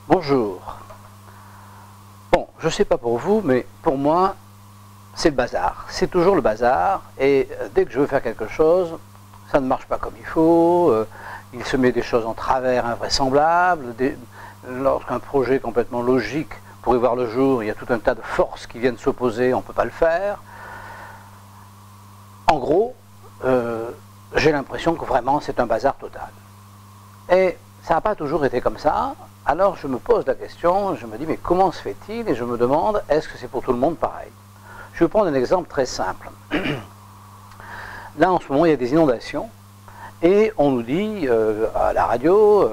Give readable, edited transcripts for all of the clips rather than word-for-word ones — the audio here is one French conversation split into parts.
Bonjour. Bon, je ne sais pas pour vous, mais pour moi, c'est le bazar. C'est toujours le bazar. Et dès que je veux faire quelque chose, ça ne marche pas comme il faut. Il se met des choses en travers invraisemblables. Lorsqu'un projet complètement logique pourrait voir le jour, il y a tout un tas de forces qui viennent s'opposer, on ne peut pas le faire. En gros, j'ai l'impression que vraiment c'est un bazar total. Et ça n'a pas toujours été comme ça. Alors je me pose la question, je me dis mais comment se fait-il? Et je me demande, est-ce que c'est pour tout le monde pareil? Je vais prendre un exemple très simple. Là en ce moment il y a des inondations et on nous dit à la radio,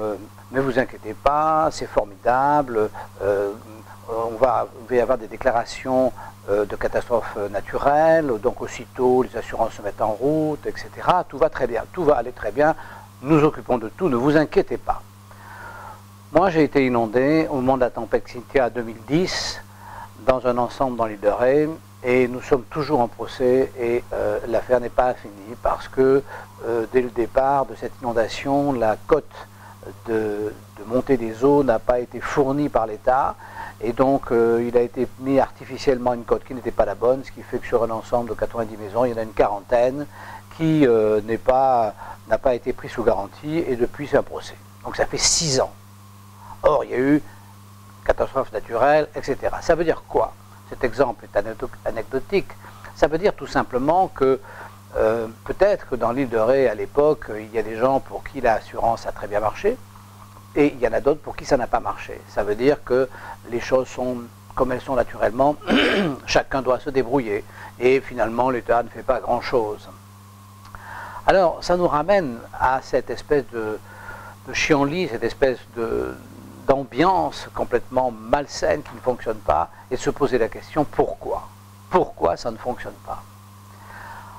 mais vous inquiétez pas, c'est formidable, il va y avoir des déclarations de catastrophes naturelles, donc aussitôt les assurances se mettent en route, etc. Tout va très bien, tout va aller très bien, nous occupons de tout, ne vous inquiétez pas. Moi, j'ai été inondé au moment de la tempête Cynthia 2010 dans un ensemble dans l'île de Ré et nous sommes toujours en procès et l'affaire n'est pas finie parce que dès le départ de cette inondation, la cote de montée des eaux n'a pas été fournie par l'État et donc il a été mis artificiellement une cote qui n'était pas la bonne, ce qui fait que sur un ensemble de 90 maisons, il y en a une quarantaine qui n'a pas été pris sous garantie et depuis c'est un procès. Donc ça fait 6 ans. Or, il y a eu catastrophes naturelles, etc. Ça veut dire quoi? Cet exemple est anecdotique. Ça veut dire tout simplement que peut-être que dans l'île de Ré, à l'époque, il y a des gens pour qui l'assurance a très bien marché, et il y en a d'autres pour qui ça n'a pas marché. Ça veut dire que les choses sont comme elles sont naturellement, chacun doit se débrouiller, et finalement l'État ne fait pas grand-chose. Alors, ça nous ramène à cette espèce de chienlit, cette espèce d'ambiance complètement malsaine qui ne fonctionne pas, et se poser la question pourquoi? Pourquoi ça ne fonctionne pas?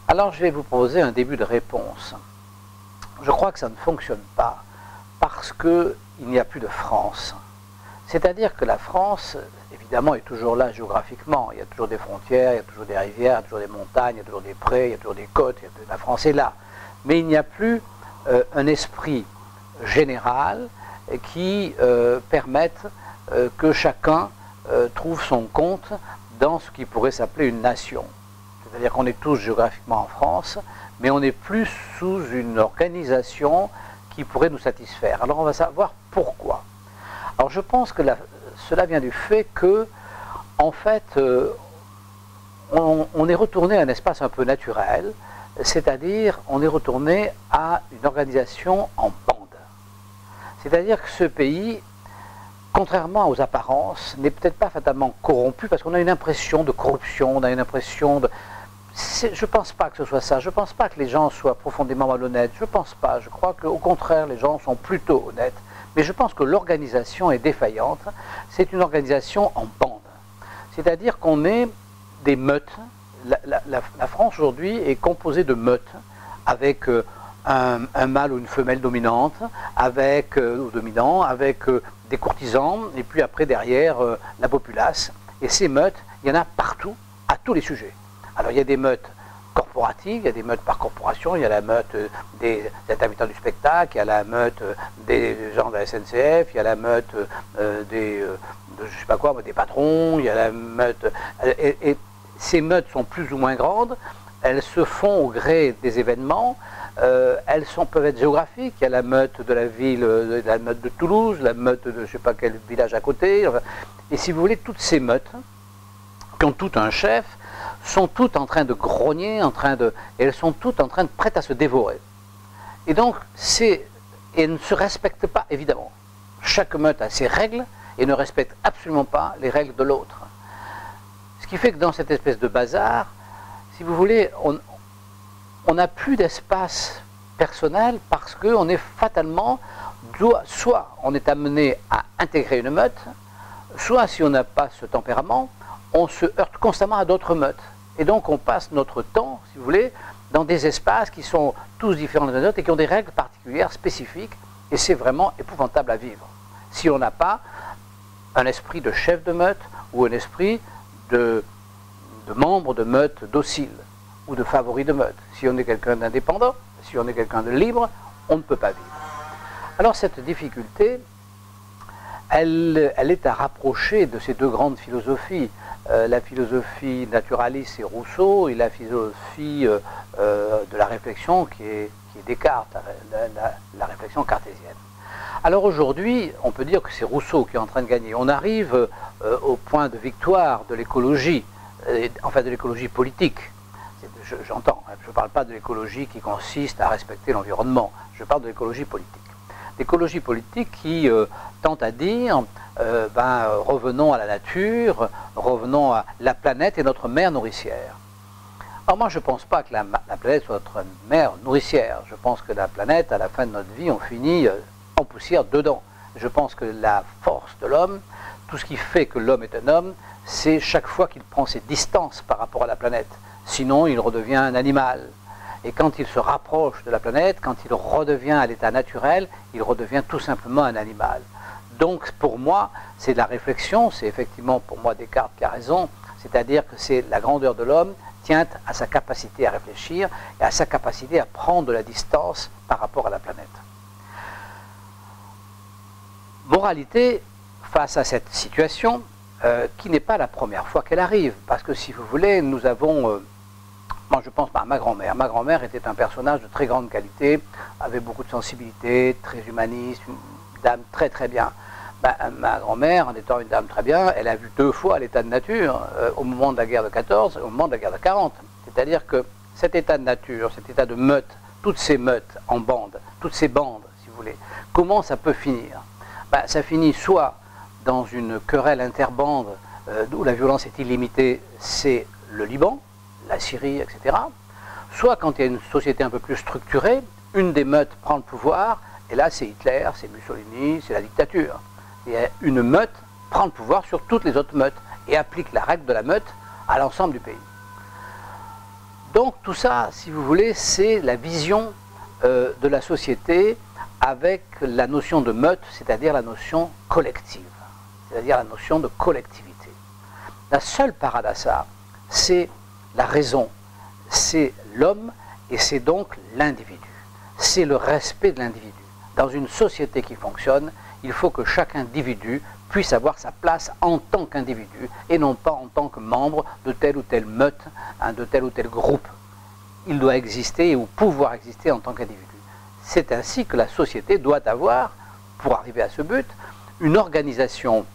Alors je vais vous proposer un début de réponse. Je crois que ça ne fonctionne pas parce qu'il n'y a plus de France. C'est-à-dire que la France, évidemment, est toujours là géographiquement. Il y a toujours des frontières, il y a toujours des rivières, il y a toujours des montagnes, il y a toujours des prés, il y a toujours des côtes, la France est là. Mais il n'y a plus un esprit général qui permettent que chacun trouve son compte dans ce qui pourrait s'appeler une nation. C'est-à-dire qu'on est tous géographiquement en France, mais on n'est plus sous une organisation qui pourrait nous satisfaire. Alors on va savoir pourquoi. Alors je pense que cela vient du fait que, en fait, on est retourné à un espace un peu naturel, c'est-à-dire on est retourné à une organisation en bande. C'est-à-dire que ce pays, contrairement aux apparences, n'est peut-être pas fatalement corrompu, parce qu'on a une impression de corruption, on a une impression de... Je ne pense pas que ce soit ça, je ne pense pas que les gens soient profondément malhonnêtes, je ne pense pas, je crois qu'au contraire, les gens sont plutôt honnêtes, mais je pense que l'organisation est défaillante, c'est une organisation en bande. C'est-à-dire qu'on est des meutes, la France aujourd'hui est composée de meutes, avec... un mâle ou une femelle dominante, ou dominant, avec des courtisans, et puis après derrière la populace. Et ces meutes, il y en a partout, à tous les sujets. Alors il y a des meutes corporatives, il y a des meutes par corporation, il y a la meute des intermittents du spectacle, il y a la meute des gens de la SNCF, il y a la meute je sais pas quoi, des patrons, il y a la meute... Et ces meutes sont plus ou moins grandes, elles se font au gré des événements. Elles peuvent être géographiques, il y a la meute de la ville, la meute de Toulouse, la meute de je ne sais pas quel village à côté. Et si vous voulez, toutes ces meutes, qui ont toutes un chef, sont toutes en train de grogner, et elles sont toutes en train de prêtes à se dévorer. Et donc, elles ne se respectent pas, évidemment. Chaque meute a ses règles et ne respecte absolument pas les règles de l'autre. Ce qui fait que dans cette espèce de bazar, si vous voulez, on n'a plus d'espace personnel parce qu'on est fatalement, soit on est amené à intégrer une meute, soit si on n'a pas ce tempérament, on se heurte constamment à d'autres meutes. Et donc on passe notre temps, si vous voulez, dans des espaces qui sont tous différents les uns des autres et qui ont des règles particulières, spécifiques, et c'est vraiment épouvantable à vivre. Si on n'a pas un esprit de chef de meute ou un esprit de membre de meute docile, ou de favori de meute. Si on est quelqu'un d'indépendant, si on est quelqu'un de libre, on ne peut pas vivre. Alors cette difficulté, elle est à rapprocher de ces deux grandes philosophies. La philosophie naturaliste, c'est Rousseau, et la philosophie de la réflexion qui est Descartes, la réflexion cartésienne. Alors aujourd'hui, on peut dire que c'est Rousseau qui est en train de gagner. On arrive au point de victoire de l'écologie, enfin de l'écologie politique. J'entends, je ne parle pas de l'écologie qui consiste à respecter l'environnement, je parle de l'écologie politique. L'écologie politique qui tente à dire, revenons à la nature, revenons à la planète et notre mère nourricière. Alors moi je ne pense pas que la planète soit notre mère nourricière, je pense que la planète, à la fin de notre vie, on finit en poussière dedans. Je pense que la force de l'homme, tout ce qui fait que l'homme est un homme, c'est chaque fois qu'il prend ses distances par rapport à la planète. Sinon, il redevient un animal. Et quand il se rapproche de la planète, quand il redevient à l'état naturel, il redevient tout simplement un animal. Donc, pour moi, c'est de la réflexion, c'est effectivement pour moi Descartes qui a raison, c'est-à-dire que c'est la grandeur de l'homme tient à sa capacité à réfléchir et à sa capacité à prendre de la distance par rapport à la planète. Moralité, face à cette situation, qui n'est pas la première fois qu'elle arrive, parce que si vous voulez, nous avons... moi je pense à ma grand-mère. Ma grand-mère était un personnage de très grande qualité, avait beaucoup de sensibilité, très humaniste, une dame très très bien. Ma grand-mère, en étant une dame très bien, elle a vu 2 fois l'état de nature, au moment de la guerre de 14 et au moment de la guerre de 40. C'est-à-dire que cet état de nature, cet état de meute, toutes ces meutes en bande, toutes ces bandes, si vous voulez, comment ça peut finir? Ça finit soit dans une querelle interbande où la violence est illimitée, c'est le Liban, la Syrie, etc. Soit quand il y a une société un peu plus structurée, une des meutes prend le pouvoir, et là c'est Hitler, c'est Mussolini, c'est la dictature. Et une meute prend le pouvoir sur toutes les autres meutes et applique la règle de la meute à l'ensemble du pays. Donc tout ça, si vous voulez, c'est la vision de la société avec la notion de meute, c'est-à-dire la notion collective, c'est-à-dire la notion de collectivité. La seule parade à ça, c'est la raison, c'est l'homme et c'est donc l'individu. C'est le respect de l'individu. Dans une société qui fonctionne, il faut que chaque individu puisse avoir sa place en tant qu'individu et non pas en tant que membre de telle ou telle meute, de tel ou tel groupe. Il doit exister ou pouvoir exister en tant qu'individu. C'est ainsi que la société doit avoir, pour arriver à ce but, une organisation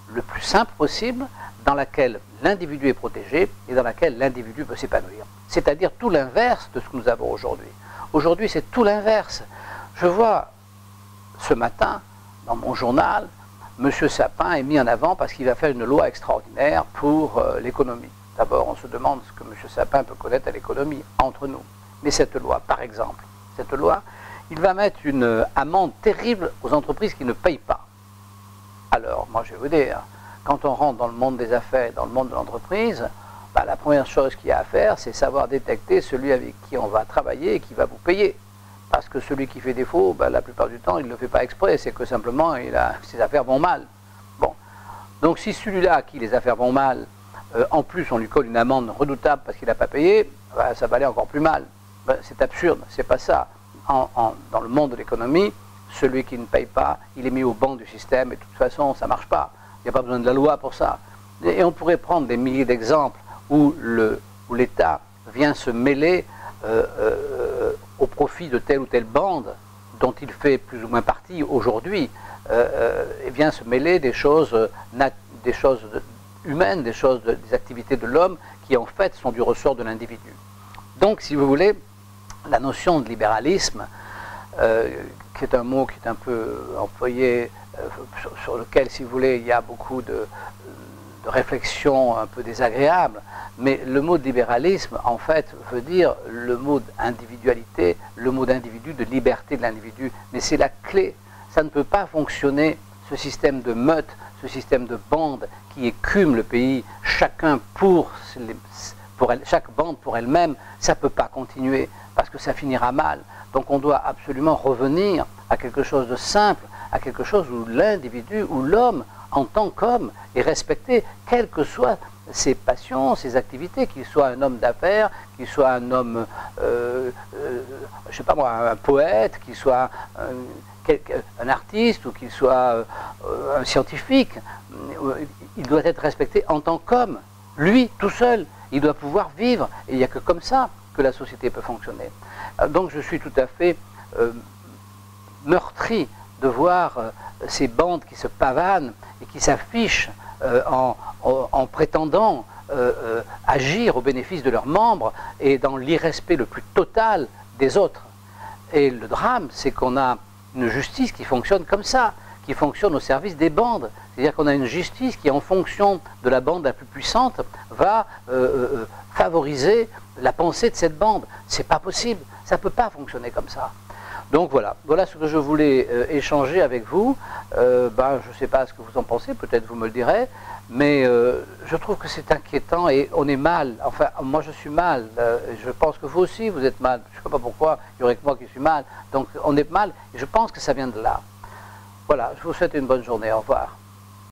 le plus simple possible dans laquelle l'individu est protégé et dans laquelle l'individu peut s'épanouir. C'est-à-dire tout l'inverse de ce que nous avons aujourd'hui. Aujourd'hui, c'est tout l'inverse. Je vois ce matin, dans mon journal, M. Sapin est mis en avant parce qu'il va faire une loi extraordinaire pour l'économie. D'abord, on se demande ce que M. Sapin peut connaître à l'économie, entre nous. Mais cette loi, par exemple, cette loi, il va mettre une amende terrible aux entreprises qui ne payent pas. Alors, moi je vais vous dire, quand on rentre dans le monde des affaires, dans le monde de l'entreprise, la première chose qu'il y a à faire, c'est savoir détecter celui avec qui on va travailler et qui va vous payer. Parce que celui qui fait défaut, la plupart du temps, il ne le fait pas exprès, c'est que simplement, ses affaires vont mal. Bon. Donc si celui-là à qui les affaires vont mal, en plus on lui colle une amende redoutable parce qu'il n'a pas payé, ça va aller encore plus mal. C'est absurde, c'est pas ça. Dans le monde de l'économie, celui qui ne paye pas, il est mis au banc du système et de toute façon, ça ne marche pas. Il n'y a pas besoin de la loi pour ça. Et on pourrait prendre des milliers d'exemples où l'État vient se mêler au profit de telle ou telle bande dont il fait plus ou moins partie aujourd'hui, et vient se mêler des choses humaines, des activités de l'homme qui en fait sont du ressort de l'individu. Donc, si vous voulez, la notion de libéralisme, qui est un mot qui est un peu employé, sur lequel, si vous voulez, il y a beaucoup de réflexions un peu désagréables, mais le mot de libéralisme, en fait, veut dire le mot d'individualité, le mot d'individu, de liberté de l'individu, mais c'est la clé. Ça ne peut pas fonctionner, ce système de meute, ce système de bande qui écume le pays, chacun chaque bande pour elle-même, ça ne peut pas continuer, parce que ça finira mal. Donc on doit absolument revenir à quelque chose de simple, à quelque chose où l'individu, où l'homme, en tant qu'homme, est respecté, quelles que soient ses passions, ses activités, qu'il soit un homme d'affaires, qu'il soit un homme, je sais pas moi, un poète, qu'il soit un artiste ou qu'il soit un scientifique, il doit être respecté en tant qu'homme. Lui, tout seul, il doit pouvoir vivre. Et il n'y a que comme ça que la société peut fonctionner. Donc je suis tout à fait meurtri de voir ces bandes qui se pavanent et qui s'affichent en prétendant agir au bénéfice de leurs membres et dans l'irrespect le plus total des autres. Et le drame, c'est qu'on a une justice qui fonctionne comme ça, qui fonctionne au service des bandes. C'est-à-dire qu'on a une justice qui, en fonction de la bande la plus puissante, va favoriser la pensée de cette bande. C'est pas possible, ça ne peut pas fonctionner comme ça. Donc voilà ce que je voulais échanger avec vous. Je ne sais pas ce que vous en pensez, peut-être vous me le direz, mais je trouve que c'est inquiétant et on est mal. Enfin, moi je suis mal, je pense que vous aussi vous êtes mal. Je ne sais pas pourquoi, il n'y aurait que moi qui suis mal. Donc on est mal et je pense que ça vient de là. Voilà, je vous souhaite une bonne journée, au revoir.